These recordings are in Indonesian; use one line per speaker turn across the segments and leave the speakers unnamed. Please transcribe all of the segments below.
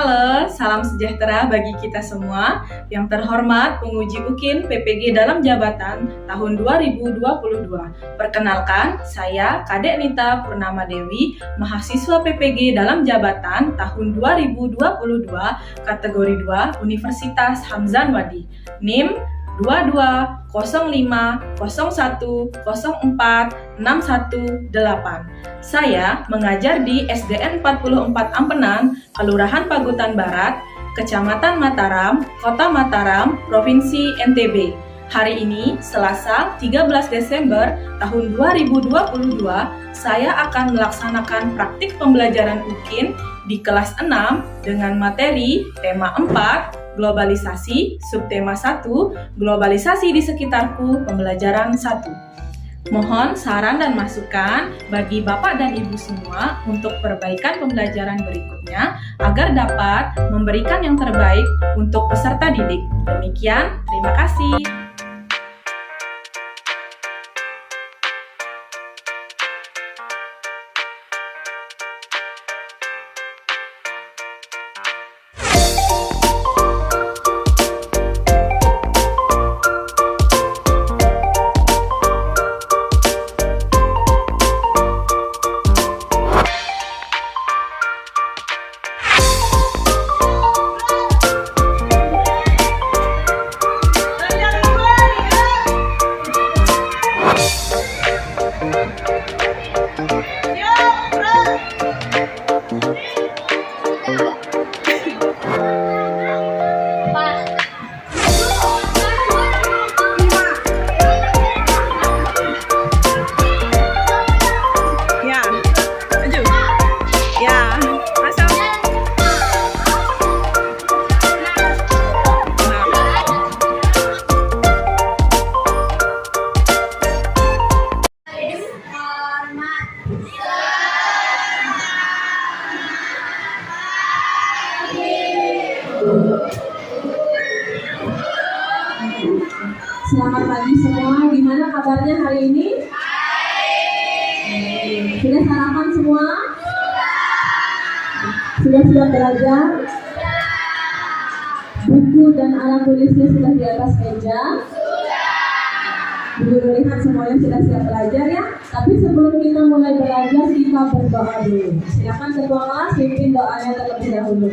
Halo, salam sejahtera bagi kita semua. Yang terhormat penguji UKIN PPG dalam jabatan tahun 2022. Perkenalkan, saya Kadek Nita Purnama Dewi, mahasiswa PPG dalam jabatan tahun 2022, kategori 2, Universitas Hamzan Wadi. NIM 220501046118. Saya mengajar di SDN 44 Ampenan, Kelurahan Pagutan Barat, Kecamatan Mataram, Kota Mataram, Provinsi NTB. Hari ini, Selasa 13 Desember tahun 2022, saya akan melaksanakan praktik pembelajaran UKIN di kelas 6 dengan materi tema 4, globalisasi, subtema 1, globalisasi di sekitarku, pembelajaran 1. Mohon saran dan masukan bagi Bapak dan Ibu semua untuk perbaikan pembelajaran berikutnya agar dapat memberikan yang terbaik untuk peserta didik. Demikian, terima kasih.
Selamat pagi semua, gimana kabarnya hari ini? Sudah sarapan semua? Sudah siap belajar? Buku dan alat tulisnya sudah di atas meja? Ibu lihat semuanya sudah siap belajar ya. Tapi sebelum kita mulai belajar, kita berdoa dulu. Silakan ketua kelas pimpin doanya terlebih dahulu.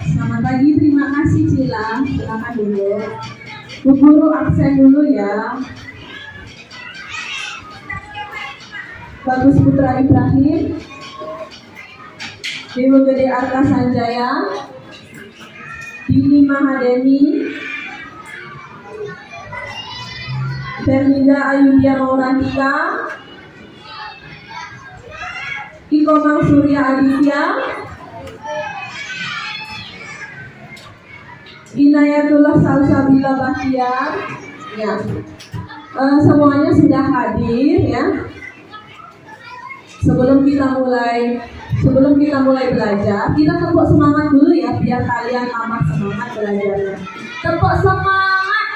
Selamat pagi, terima kasih Cila. Silakan dulu. Bu Guru absen dulu ya. Bagus Putra Ibrahim, Dewa Gede Arka Sanjaya, Dini Mahadeni, Fernida Ayudia Maurantika, Iko Surya Aditya, Inayatullah Salsabila Bahtiar, ya. Semuanya sudah hadir ya. Sebelum kita mulai belajar, kita tepuk semangat dulu ya biar kalian amat semangat belajarnya. Tepuk semangat.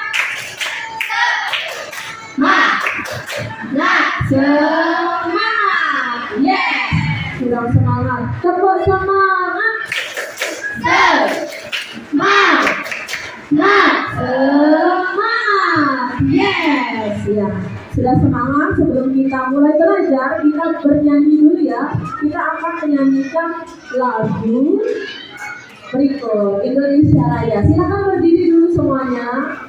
Semangat. Yes. Sudah semangat. Tepuk semangat. Semangat. Yes. Ya. Sudah semangat, sebelum kita mulai belajar, kita bernyanyi dulu ya. Kita akan menyanyikan lagu berikut, Indonesia Raya. Silakan berdiri dulu semuanya.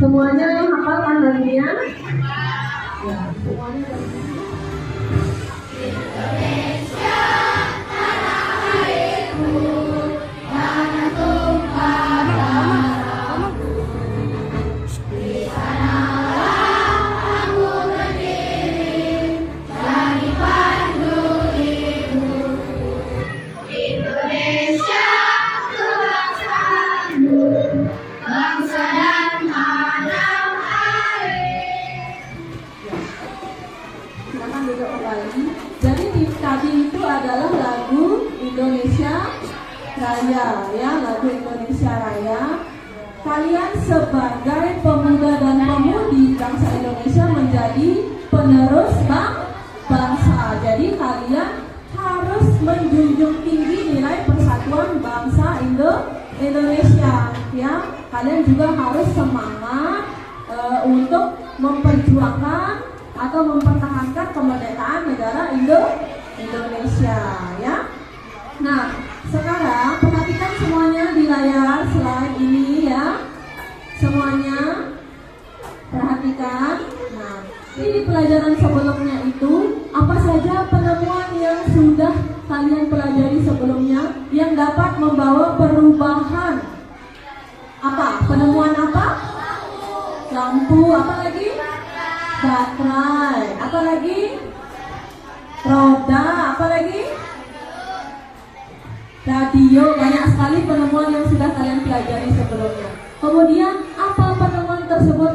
Semuanya yang hafal lagunya? Ya, semuanya berdiri. Indonesia, tanah Raya, ya, lagu Indonesia Raya. Kalian sebagai pemuda dan pemudi bangsa Indonesia menjadi penerus bangsa. Jadi kalian harus menjunjung tinggi nilai persatuan bangsa Indonesia, ya. Kalian juga harus semangat untuk memperjuangkan atau mempertahankan kemerdekaan negara Indonesia, ya. Nah, sekarang perhatikan semuanya di layar slide ini, ya. Semuanya perhatikan. Nah, ini pelajaran sebelumnya itu apa saja penemuan yang sudah kalian pelajari sebelumnya yang dapat membawa perubahan. Apa? Penemuan apa? Lampu. Apa lagi? Baterai. Apa lagi? Roda. Apa lagi? Radio. Banyak sekali penemuan yang sudah kalian pelajari sebelumnya. Kemudian apa penemuan tersebut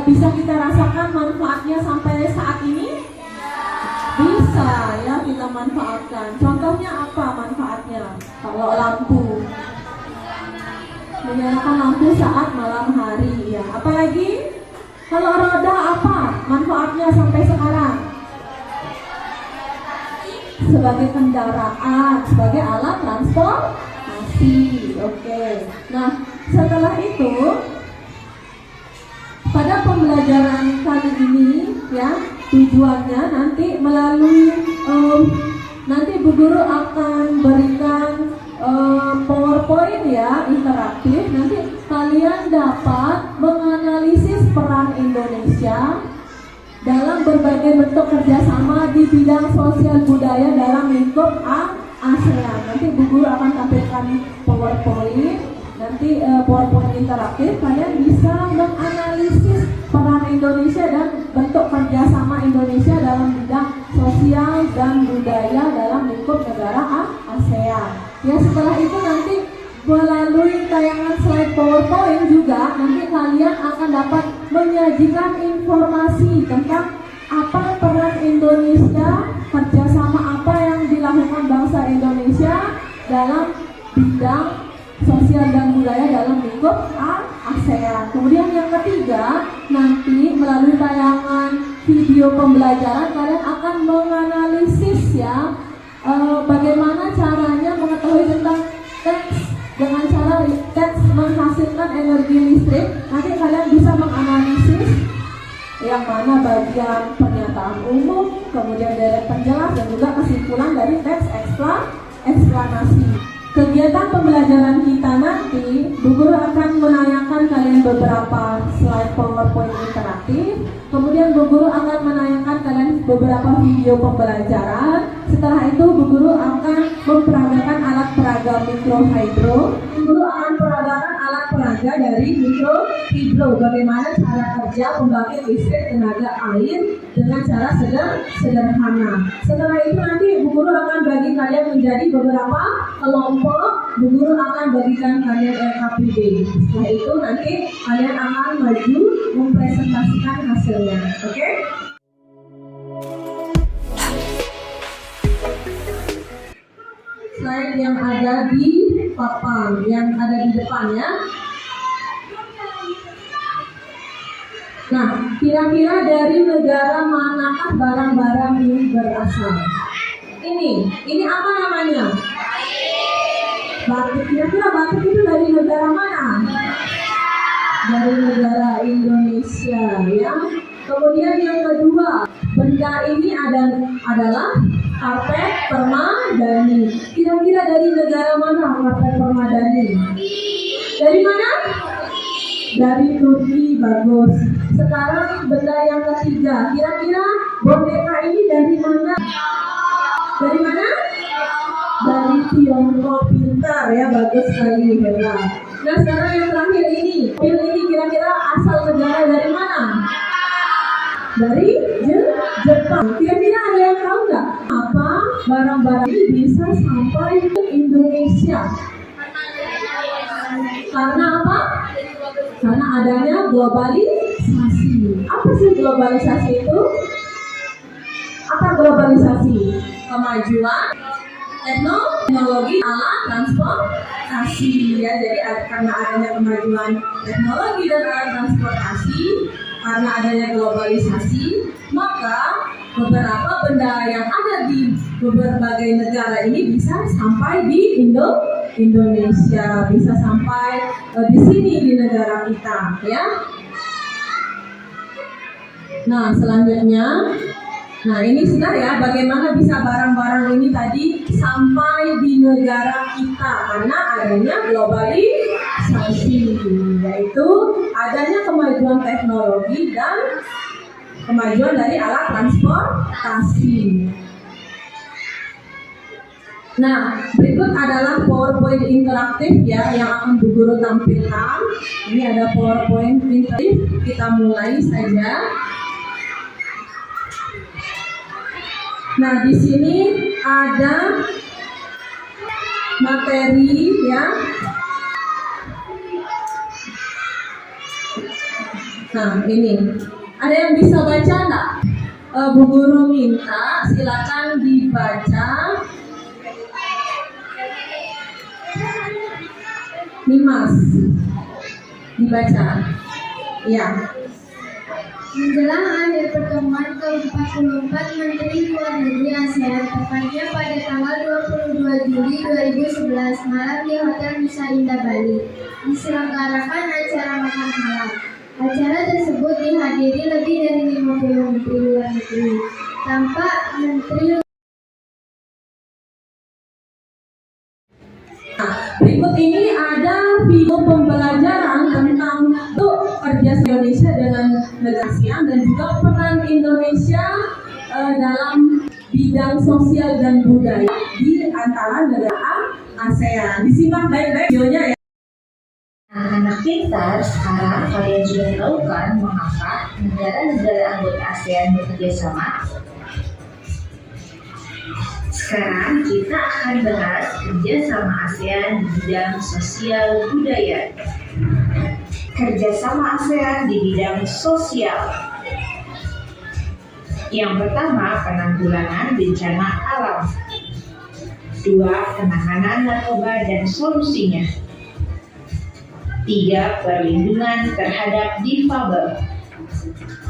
bisa kita rasakan manfaatnya sampai saat ini? Bisa, ya, kita manfaatkan. Contohnya apa manfaatnya? Kalau lampu, menyalakan lampu saat malam hari, ya. Apalagi kalau roda, apa manfaatnya sampai sekarang? Sebagai kendaraan, sebagai alat transportasi. Oke. Nah, setelah itu pada pembelajaran kali ini, ya, tujuannya nanti melalui nanti Bu Guru akan berikan PowerPoint, ya, interaktif. Nanti kalian dapat menganalisis peran Indonesia dalam berbagai bentuk kerjasama di bidang sosial budaya dalam lingkup ASEAN. Nanti Bu Guru akan tampilkan PowerPoint, nanti PowerPoint interaktif. Kalian bisa menganalisis peran Indonesia dan bentuk kerjasama Indonesia dalam bidang sosial dan budaya dalam lingkup negara ASEAN. Ya, setelah itu nanti melalui tayangan slide PowerPoint juga nanti kalian akan dapat menyajikan informasi tentang apa peran Indonesia, kerjasama apa yang dilakukan bangsa Indonesia dalam bidang sosial dan budaya dalam lingkup ASEAN. Kemudian yang ketiga, nanti melalui tayangan video pembelajaran kalian akan menganalisis, ya, bagaimana caranya mengetahui tentang teks dengan cara teks menghasilkan energi listrik. Nanti kalian bisa menganalisis yang mana bagian pernyataan umum, kemudian deret penjelas, dan juga kesimpulan dari teks eksplanasi. Kegiatan pembelajaran kita nanti, Bu Guru akan menayangkan kalian beberapa slide PowerPoint interaktif. Kemudian Bu Guru akan menayangkan kalian beberapa video pembelajaran. Setelah itu Bu Guru akan memperagakan alat peraga mikrohidro. Bu Guru akan peragakan alat peraga dari mikrohidro. Bagaimana cara kerja pembangkit listrik tenaga air dengan cara sederhana. Setelah itu nanti Bu Guru akan bagi kalian menjadi beberapa kelompok. Bu Guru akan bagikan kalian LKPD. Setelah itu nanti kalian akan maju mempresentasikan hasilnya. Oke? Slide yang ada di papan, yang ada di depannya. Nah, kira-kira dari negara manakah barang-barang ini berasal? Ini apa namanya? Batik. Kira-kira batik itu dari negara mana? Dari negara Indonesia, ya. Kemudian yang kedua, benda ini adalah karpet permadani. Kira-kira dari negara mana karpet permadani? Dari mana? Dari Turki. Bagus. Sekarang benda yang ketiga, kira-kira boneka ini dari mana? Dari mana? Dari Tiongkok. Pintar, ya, bagus sekali, hebat. Nah, sekarang yang terakhir ini, pil ini kira-kira asal negara dari mana? Dari Jepang. Kira-kira ada yang tahu nggak apa barang-barang ini bisa sampai ke Indonesia? Karena apa? Karena adanya globalisasi. Apa sih globalisasi itu? Apa globalisasi? Kemajuan teknologi alat transportasi ya. Jadi karena adanya kemajuan teknologi dan alat transportasi, karena adanya globalisasi, maka beberapa benda yang ada di berbagai negara ini bisa sampai di Indonesia, bisa sampai di sini di negara kita ya. Nah selanjutnya, nah ini sudah ya, bagaimana bisa barang-barang ini tadi sampai di negara kita karena adanya globalisasi, yaitu adanya kemajuan teknologi dan kemajuan dari alat transportasi. Nah, berikut adalah PowerPoint interaktif ya yang akan Bu Guru tampilkan. Ini ada PowerPoint interaktif, kita mulai saja. Nah, di sini ada materi ya. Nah, ini ada yang bisa baca enggak? Bu Guru minta silakan dibaca. Nimas, dibaca. Ya.
Menjelang akhir pertemuan ke-44 Menteri Luar Negeri ASEAN, tepatnya pada tanggal 22 Juli 2011 malam di Hotel Nusa Indah Bali, diselenggarakan acara makan malam. Acara tersebut dihadiri lebih dari 50 menteri luar negeri. Tampak menteri.
Berikut ini ada video pembelajaran tentang kerja Indonesia dengan negara ASEAN dan juga peran Indonesia dalam bidang sosial dan budaya di antara negara ASEAN. Disimak baik-baik videonya ya.
Anak-anak pintar, sekarang kalian sudah tahu kan mengapa negara-negara anggota ASEAN bekerja sama? Sekarang kita akan bahas kerjasama ASEAN di bidang sosial budaya. Kerjasama ASEAN di bidang sosial. Yang pertama, penanggulangan bencana alam. 2. Penanganan narkoba dan solusinya. 3. Perlindungan terhadap difabel.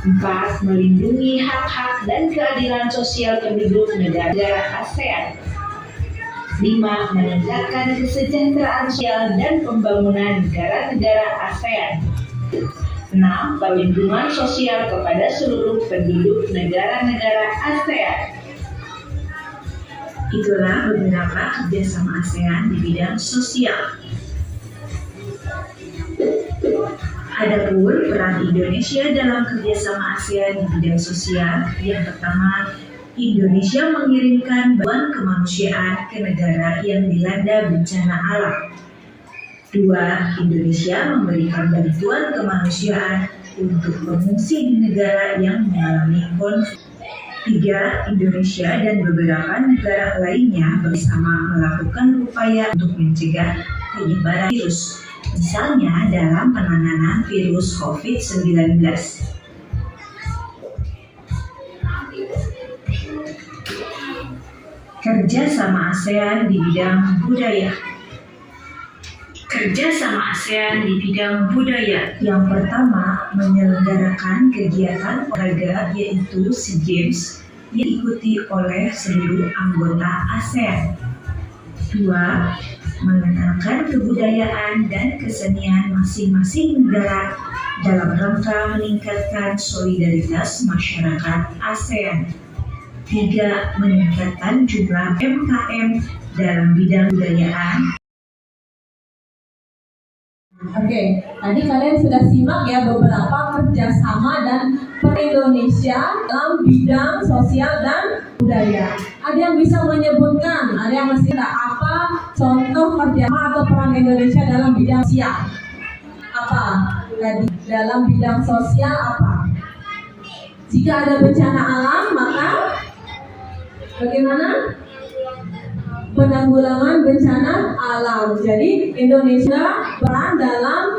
4. Melindungi hak-hak dan keadilan sosial penduduk negara ASEAN. 5. Meningkatkan kesejahteraan sosial dan pembangunan negara-negara ASEAN. 6. Perlindungan sosial kepada seluruh penduduk negara-negara ASEAN. Itulah beberapa kerjasama ASEAN di bidang sosial. Adapun peran Indonesia dalam kerjasama ASEAN di bidang sosial, yang pertama, Indonesia mengirimkan bantuan kemanusiaan ke negara yang dilanda bencana alam. 2. Indonesia memberikan bantuan kemanusiaan untuk pengungsi di negara yang mengalami konflik. 3. Indonesia dan beberapa negara lainnya bersama melakukan upaya untuk mencegah penyebaran virus, misalnya dalam penanganan virus COVID-19. Kerjasama ASEAN di bidang budaya. Kerjasama ASEAN di bidang budaya. Yang pertama, menyelenggarakan kegiatan olahraga yaitu SEA Games yang diikuti oleh seluruh anggota ASEAN. 2. Mengenalkan kebudayaan dan kesenian masing-masing negara dalam rangka meningkatkan solidaritas masyarakat ASEAN. 3. Meningkatkan jumlah UMKM dalam bidang kebudayaan.
Oke, tadi kalian sudah simak ya beberapa kerjasama dan peran Indonesia dalam bidang sosial dan budaya. Ada yang bisa menyebutkan, ada yang masih tidak, apa contoh kerjasama atau peran Indonesia dalam bidang sosial? Apa? Tadi dalam bidang sosial apa? Jika ada bencana alam, maka bagaimana? Penanggulangan bencana alam. Jadi Indonesia peran dalam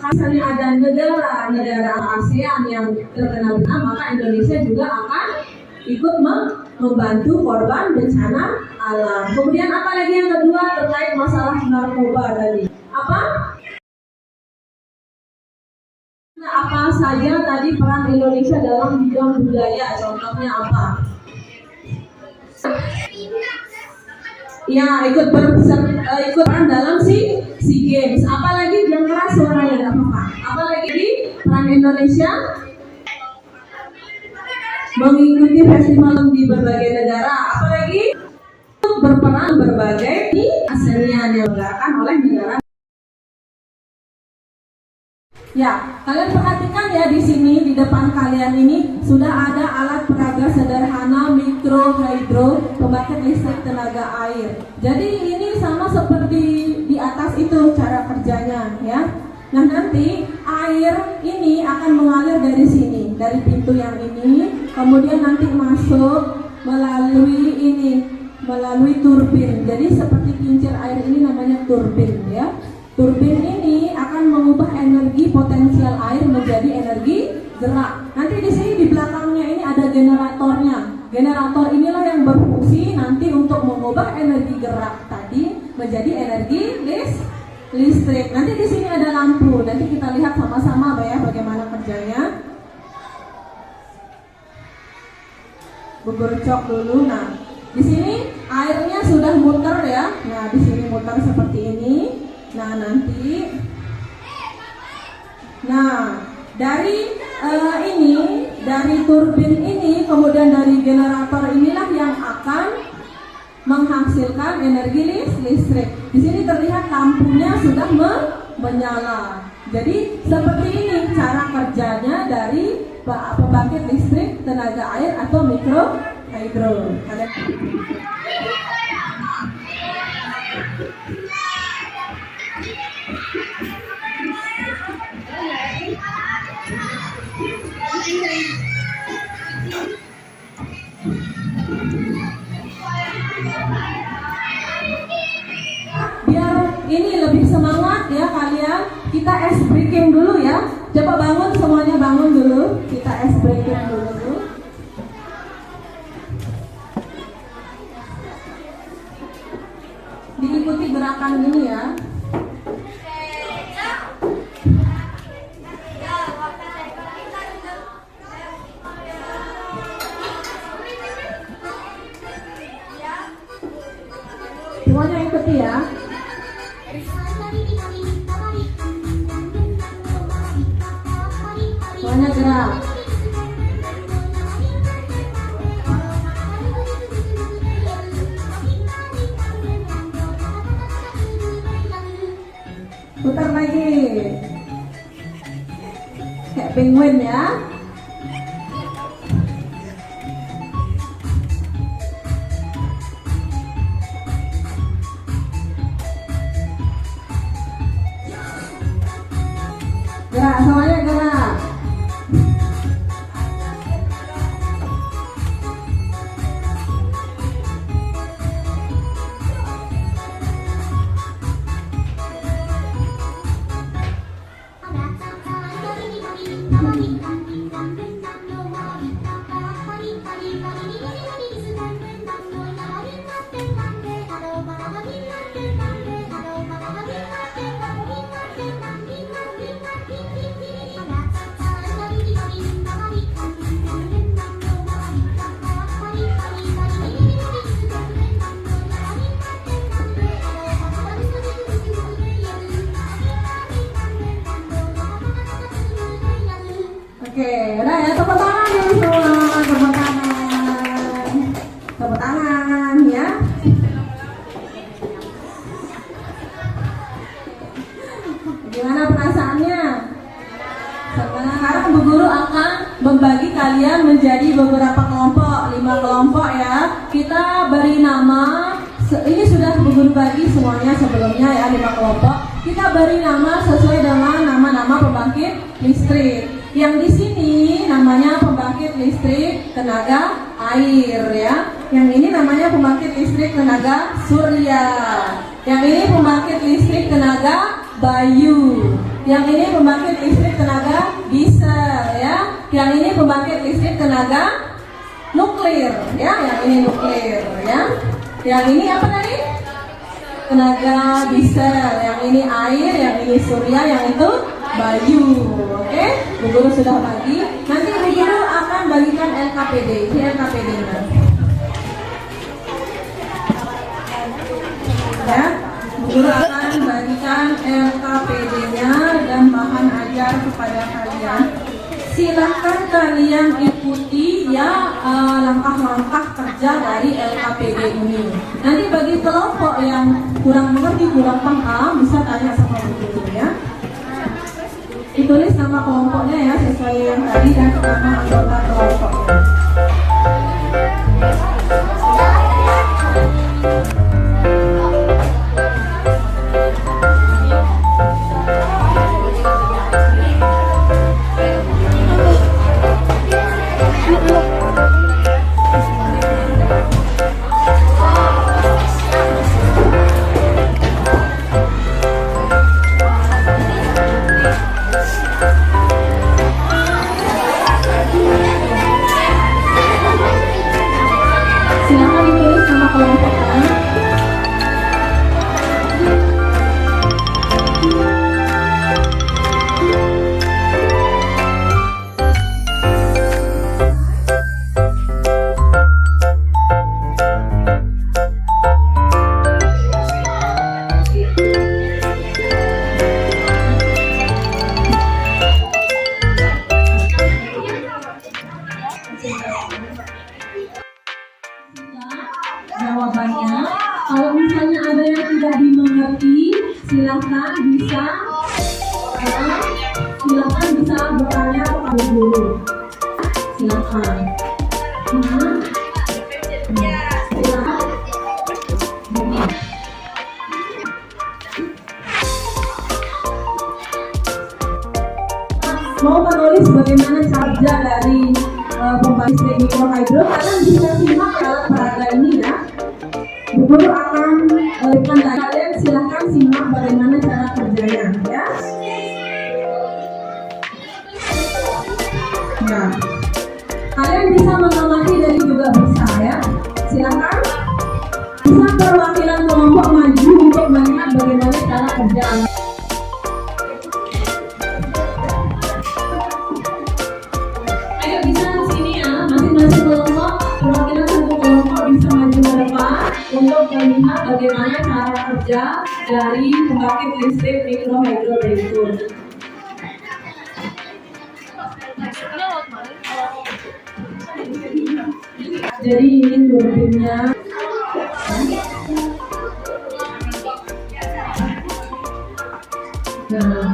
misalnya ada negara ASEAN yang terkena bencana, maka Indonesia juga akan ikut membantu korban bencana alam. Kemudian apa lagi yang kedua terkait masalah narkoba tadi? Apa? Nah, apa saja tadi peran Indonesia dalam bidang budaya? Contohnya apa? Ya, ikut peran dalam SEA Games. Apalagi yang keras suaranya nggak apa-apa. Apalagi di peran Indonesia mengikuti festival di berbagai negara. Apalagi berperan berbagai di ASEAN yang dilakukan oleh negara. Ya, kalian perhatikan ya di sini di depan kalian ini sudah ada alat peraga sederhana mikro hidro pembangkit listrik tenaga air. Jadi ini sama seperti di atas itu cara kerjanya ya. Nah nanti air ini akan mengalir dari sini, dari pintu yang ini, kemudian nanti masuk melalui turbin. Jadi seperti kincir air ini namanya turbin ya. Turbin ini akan mengubah energi potensial air menjadi energi gerak. Nanti di sini di belakangnya ini ada generatornya. Generator inilah yang berfungsi nanti untuk mengubah energi gerak tadi menjadi energi listrik. Nanti di sini ada lampu. Nanti kita lihat sama-sama ya bagaimana kerjanya. Bebercok dulu. Nah, di sini airnya sudah muter ya. Nah, di sini muter seperti ini. Nah, nanti dari dari turbin ini, kemudian dari generator inilah yang akan menghasilkan energi listrik. Di sini terlihat lampunya sudah menyala. Jadi seperti ini cara kerjanya dari pembangkit listrik tenaga air atau mikro hidro. Biar ini lebih semangat ya kalian, kita ice breaking dulu ya. Coba bangun semuanya, bangun dulu. Kita ice breaking dulu. Diikuti gerakan ini ya. Semuanya ikuti ya. Semuanya gerak. Putar lagi. Kayak penguin ya. Gerak, semuanya gerak. Oke, udah ya, tepuk tangan dulu semua, tepuk tangan ya. Gimana perasaannya? Sekarang Bu Guru akan membagi kalian menjadi beberapa kelompok, 5 kelompok ya. Kita beri nama, ini sudah Bu Guru bagi semuanya sebelumnya ya, 5 kelompok. Kita beri nama sesuai dengan nama-nama pembangkit listrik. Yang di sini namanya pembangkit listrik tenaga air ya. Yang ini namanya pembangkit listrik tenaga surya. Yang ini pembangkit listrik tenaga bayu. Yang ini pembangkit listrik tenaga diesel ya. Yang ini pembangkit listrik tenaga nuklir, ya, yang ini nuklir, ya. Yang ini apa tadi? Tenaga diesel, yang ini air, yang ini surya, yang itu bayu. Oke, Bu Guru sudah bagi. Nanti Bu Guru akan bagikan LKPD, ini LKPD-nya. Ya, Bu Guru akan bagikan LKPD-nya dan bahan ajar kepada kalian. Silakan kalian ikuti ya langkah-langkah kerja dari LKPD ini. Nanti bagi kelompok yang kurang mengerti, kurang paham, bisa tanya sama Bu Guru ya. Ditulis nama kelompoknya ya sesuai yang tadi dan nama anggota kelompoknya. Silakan ditulis nama kelompoknya. Jawabannya, kalau misalnya ada yang tidak dimengerti, silahkan bisa bertanya kepada guru. Silahkan. Silahkan. Mau menulis bagaimana kerja dari pembangkit listrik mikrohidro, kalian bisa simak dalam peraga ini ya. Bu Guru akan berikan kalian, silahkan simak bagaimana cara kerjanya ya. Nah, kalian bisa mengamati dan juga bisa ya. Silahkan. Bisa perwakilan kelompok maju untuk melihat bagaimana cara kerja. Ayo bisa di sini ya, masing-masing kelompok, perwakilan satu kelompok bisa maju ke depan untuk melihat bagaimana cara kerja dari pembangkit listrik mikrohidro berikut. Jadi ini turbinnya. Nah,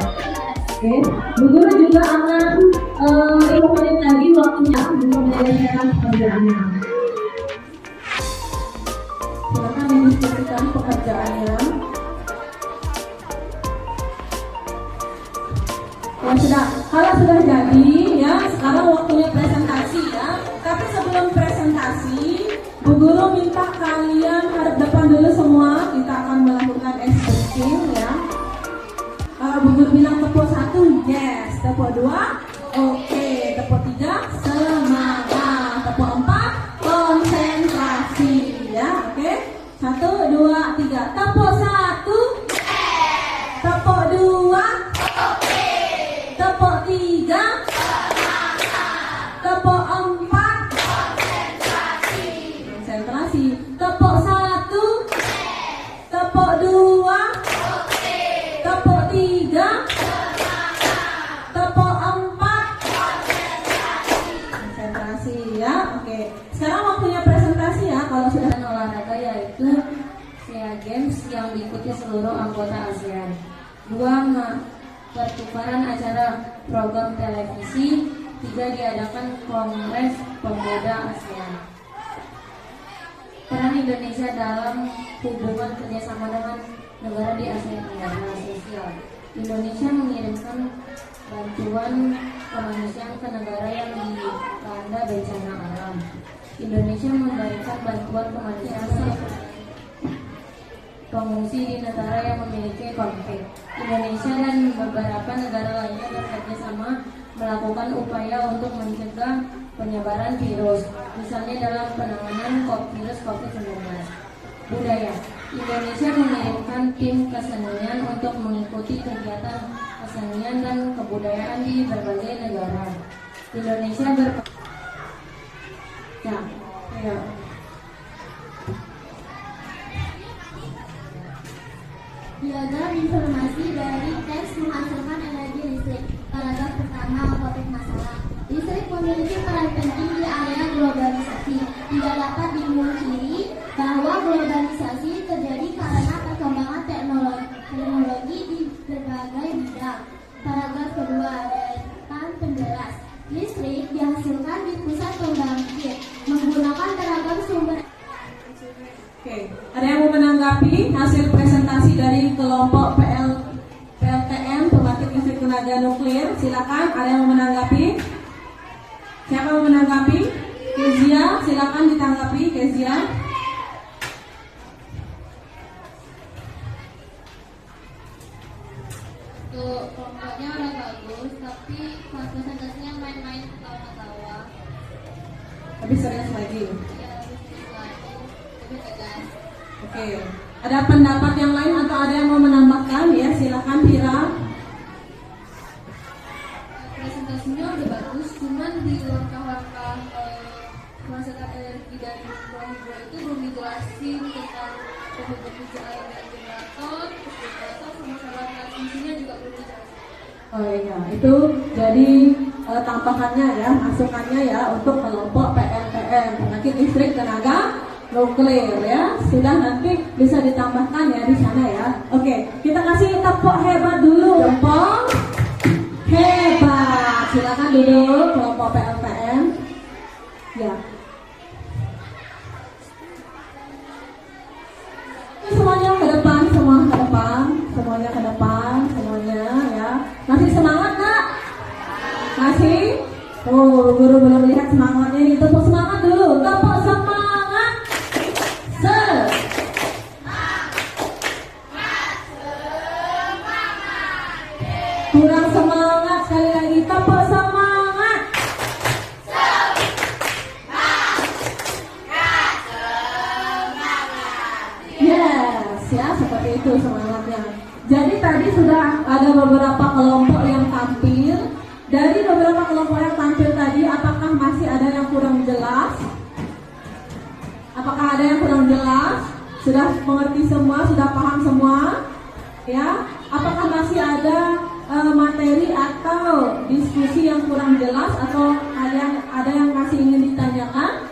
oke. Bu Guru juga akan 5 menit lagi waktunya untuk menyelesaikan pekerjaannya. Silakan diskusikan pekerjaannya. Kalau sudah jadi ya, sekarang waktunya presentasi ya. Tapi sebelum presentasi, Bu Guru minta kalian hadap depan dulu semua. Kita akan melakukan exercise ya. Bu Guru bilang tepuk 1, yes. Tepuk 2, oke. Tepuk 3, semangat. Tepuk 4, konsentrasi ya, oke. 1, 2, 3. Tepuk 1, tepuk 2, tepuk 3, tepuk 4, konsentrasi. Tepuk 1, tepuk 2, tepuk 3, tepuk 4, konsentrasi ya. Oke. Sekarang waktunya presentasi ya. Kalau sudah
olahraga yaitu SEA Games yang diikuti seluruh anggota ASEAN. 2. Pertukaran acara program televisi. 3. Diadakan Kongres Pemuda ASEAN. Peran Indonesia dalam hubungan kerjasama dengan negara di ASEAN adalah sosial. Indonesia mengirimkan bantuan kemanusiaan ke negara yang dilanda bencana alam. Indonesia memberikan bantuan kemanusiaan ke pengungsi di negara yang memiliki konflik. Indonesia dan beberapa negara lainnya bekerja sama melakukan upaya untuk mencegah penyebaran virus, misalnya dalam penanganan virus COVID-19. Budaya. Indonesia mengirimkan tim kesenian untuk mengikuti kegiatan kesenian dan kebudayaan di berbagai negara. Indonesia
Diagram informasi dari teks menghasilkan energi listrik. Paragraf pertama, topik masalah. Listrik memiliki peran penting di area globalisasi. Tidak dapat dimungkiri bahwa globalisasi terjadi karena perkembangan teknologi di berbagai bidang. Paragraf kedua, deretan penjelas. Listrik dihasilkan di pusat pembangkit menggunakan beragam sumber.
Oke, ada yang mau menanggapi hasil presentasi dari kelompok PLTN pembangkit listrik tenaga nuklir? Silakan, ada yang mau menanggapi? Siapa mau menanggapi? Kezia, silakan ditanggapi, Kezia.
Untuk kelompoknya udah bagus, tapi pas presentasinya main-main ketawa-ketawa.
Lebih serius lagi.
Ya, lebih tegas.
Oke, ada pendapat yang lain atau ada yang mau menambahkan? Ya, silakan Vira.
Presentasinya udah bagus, cuman di langkah-langkah menghasilkan energi dari buah-buah itu belum dijelasin tentang bekerja air dan generator, terus generator sama saluran transmisinya juga belum dijelasin.
Oh iya, itu jadi tambahannya ya, masukannya ya untuk kelompok PLTN pembangkit listrik tenaga nuklir ya. Sudah, nanti bisa ditambahkan ya di sana ya. Oke, kita kasih tepuk hebat dulu. Jempol hebat. Silakan duduk kelompok PLTN. Ya. Semuanya ke depan, semua ke depan, semuanya ke depan, semuanya ya. Masih semangat nggak? Masih? Oh, guru belum lihat semangatnya ini. Tepuk semangat dulu. Tepuk semangat. Kurang semangat, sekali lagi. Tepuk semangat. Yes, ya seperti itu semangatnya. Jadi tadi sudah ada beberapa kelompok yang tampil. Dari beberapa kelompok yang tampil tadi, apakah masih ada yang kurang jelas? Apakah ada yang kurang jelas? Sudah mengerti semua? Sudah paham semua? Ya? Apakah masih ada materi atau diskusi yang kurang jelas atau ada yang masih ingin ditanyakan?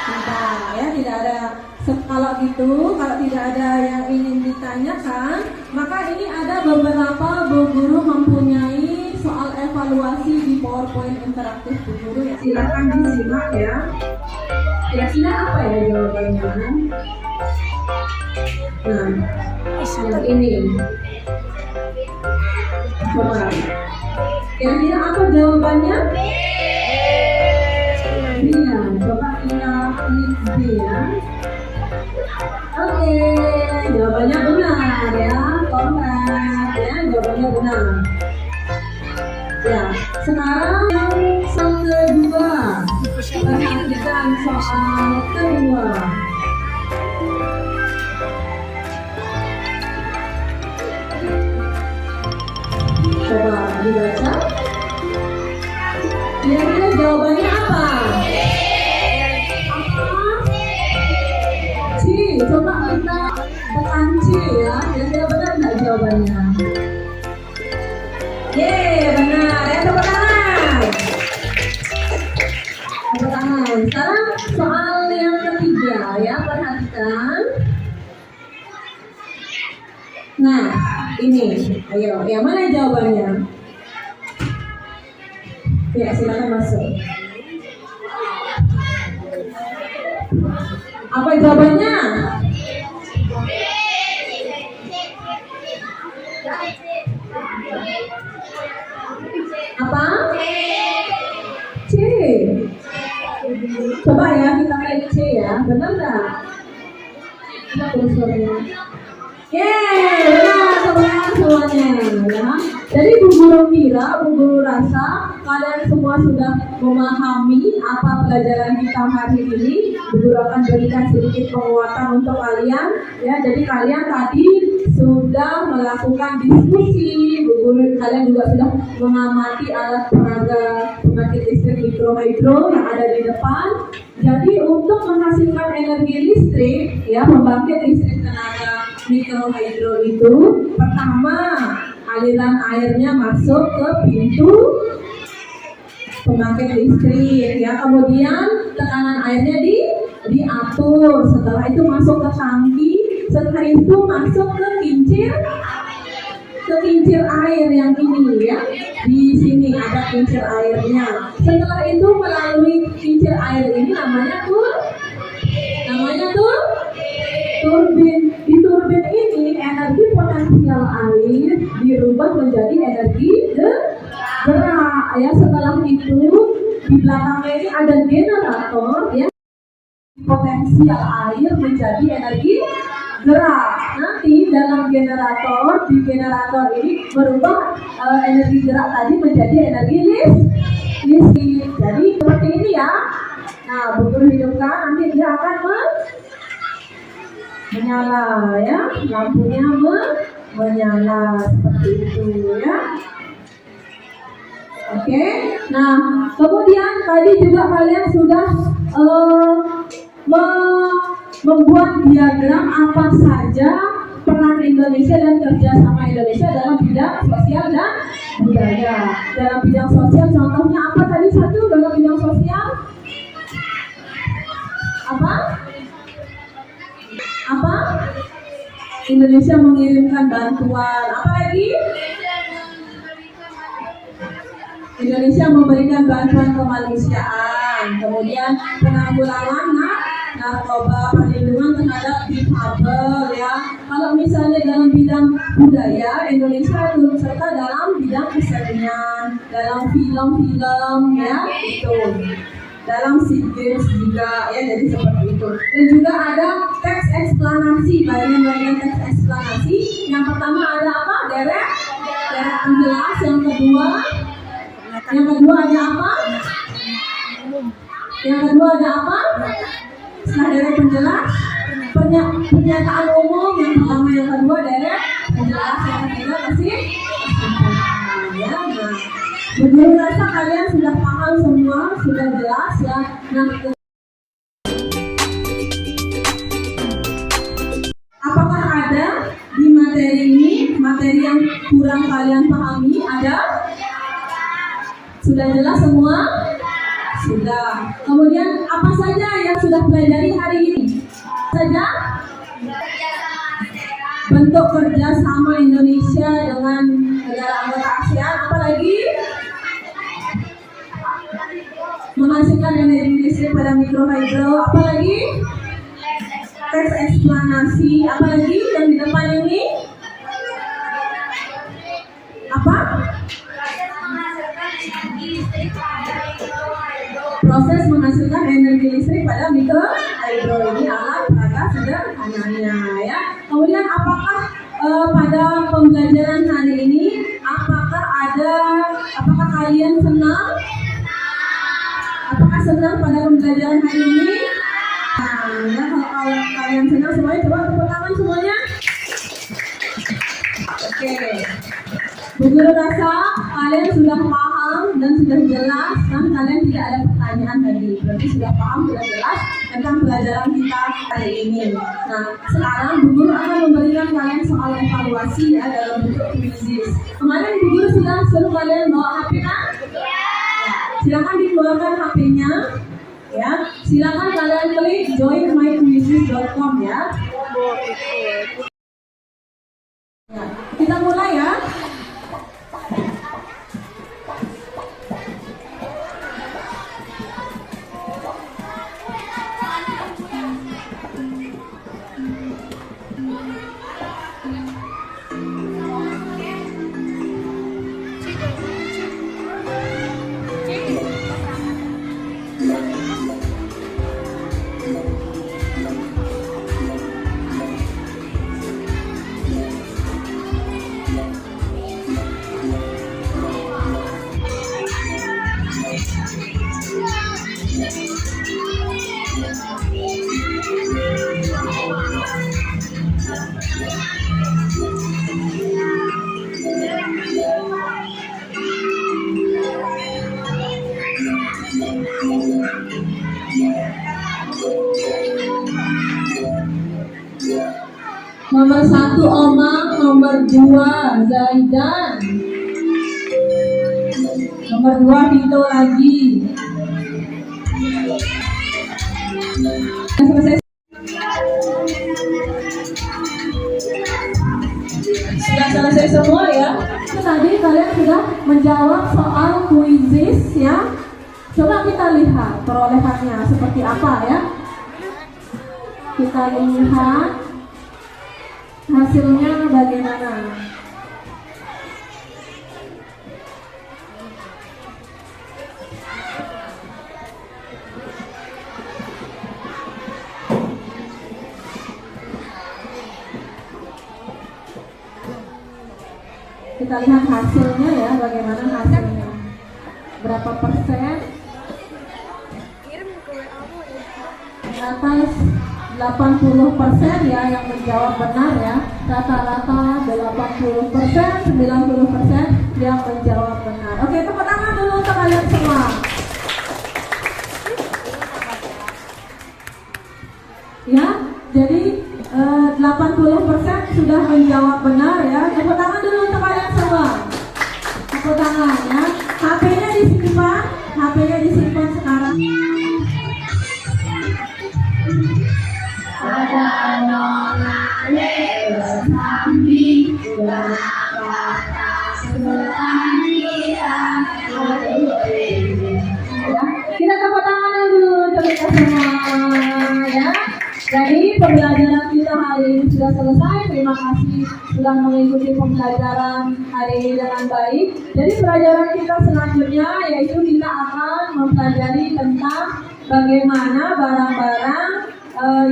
Tidak, ya, tidak ada. Kalau gitu, kalau tidak ada yang ingin ditanyakan, maka ini ada beberapa Bu Guru mempunyai soal evaluasi di PowerPoint interaktif Bu Guru ya. Silakan disimak ya. Kira-kira apa ya jawabannya? Nah, yang ini. Coba. Kira-kira apa jawabannya? Iya, coba kita klik B ya. Oke, jawabannya benar ya, kontak ya, jawabannya benar. Ya, sekarang yang kedua, perhatikan soal kedua. Coba dibaca. Kira-kira jawabannya apa? Coba kita tekan C ya, kira-kira benar nggak jawabannya? Yeay, benar ya, tepuk tangan. Tepuk tangan. Sekarang soal yang ketiga ya, perhatikan. Nah, ini, ayo, yang mana jawabannya? Ya, silakan masuk. Apa jawabannya? Apa? C. Coba ya kita klik C ya, benar nggak? Coba tulis suaranya. Yeay, benar, semuanya semuanya ya. Jadi Bu Guru kira, Bu Guru rasa kalian semua sudah memahami apa pelajaran kita hari ini. Bu Guru akan berikan sedikit penguatan untuk kalian ya. Jadi kalian tadi sudah melakukan diskusi, Bu Guru kalian juga sudah mengamati alat peraga pembangkit listrik mikrohidro yang ada di depan. Jadi untuk menghasilkan energi listrik ya, pembangkit listrik tenaga mikrohidro itu pertama aliran airnya masuk ke pintu pembangkit listrik ya, kemudian tekanan airnya diatur, setelah itu masuk ke tangki, setelah itu masuk ke kincir air yang ini ya, di sini ada kincir airnya. Setelah itu melalui kincir air ini namanya turbin. Di turbin ini energi potensial air dirubah menjadi energi gerak ya. Setelah itu di belakangnya ini ada generator ya, potensial air menjadi energi gerak. Nanti dalam generator, di generator ini merubah energi gerak tadi menjadi energi listrik. Jadi seperti ini ya. Nah, Bu Guru hidupkan, nanti dia akan menyala ya, lampunya menyala seperti itu ya. Oke, nah kemudian tadi juga kalian sudah membuat diagram apa saja peran Indonesia dan kerjasama Indonesia dalam bidang sosial dan budaya. Dalam bidang sosial contohnya apa tadi satu dalam bidang sosial? Apa? Indonesia mengirimkan bantuan. Apa lagi? Indonesia memberikan bantuan kemanusiaan. Kemudian penanggulangan narkoba, perlindungan terhadap difabel ya. Kalau misalnya dalam bidang budaya, Indonesia turut serta dalam bidang kesenian, dalam film-film ya, itu. Dalam SEA Games juga ya, jadi seperti itu. Dan juga ada teks eksplanasi, bagian-bagian teks eksplanasi. Yang pertama ada apa? Deret penjelas. Yang kedua ada apa? Setelah deret penjelas, pernyataan umum. Yang pertama, yang kedua deret penjelas, yang ketiga kasih kesimpulan ya. Nah, Bu Guru rasa kalian sudah paham semua, sudah jelas ya. Nah, apakah ada di materi ini materi yang kurang kalian pahami? Ada? Sudah jelas semua? Sudah. Kemudian apa saja yang sudah pelajari hari ini? Saja? Bentuk kerjasama Indonesia dengan negara anggota ASEAN. Apa lagi? Menghasilkan energi listrik pada mikrohidro. Apa lagi? Teks eksplanasi. Apa lagi yang di depan ini? Apa? Proses menghasilkan energi listrik pada mikrohidro. Ini alat peraga sederhananya ya. Kemudian apakah pada pembelajaran hari ini apakah kalian senang? Apakah senang pada pembelajaran hari ini? Nah, ya, kalau kalian senang semuanya, coba tepuk tangan semuanya. Oke. Bu Guru rasa kalian sudah paham dan sudah jelas, kan kalian tidak ada pertanyaan tadi. Berarti sudah paham, sudah jelas tentang pelajaran kita hari ini. Nah, sekarang Bu Guru akan memberikan kalian soal evaluasi ya, dalam bentuk quizzes. Kemarin Bu Guru sudah suruh kalian bawa HP kan? Silakan dikeluarkan HP-nya. Ya, silakan kalian klik joinmyquizzes.com ya. Kita mulai ya. Nomor 1 Omang, nomor 2 Zaidan, nomor 2 Vito lagi. Selesai. Sudah selesai semua ya. Tadi kalian sudah menjawab soal kuisis ya. Coba kita lihat perolehannya seperti apa ya. Kita lihat hasilnya bagaimana. Kita lihat hasilnya ya, bagaimana hasilnya. Berapa persen? Di atas 80% ya yang menjawab benar ya. Rata-rata 80%, 90% yang menjawab benar. Oke, tepuk tangan dulu untuk kalian semua. Ya, jadi 80% sudah menjawab benar ya. Tepuk tangan dulu untuk kalian semua. Tepuk tangan ya. HP-nya disimpan, HP-nya disimpan sekarang. Ada nona lewat samping, kata sebenarnya. Kita tepuk tangan dulu untuk kita semua ya. Jadi pembelajaran kita hari ini sudah selesai. Terima kasih sudah mengikuti pembelajaran hari ini dengan baik. Jadi pelajaran kita selanjutnya yaitu kita akan mempelajari tentang bagaimana barang-barang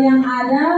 yang ada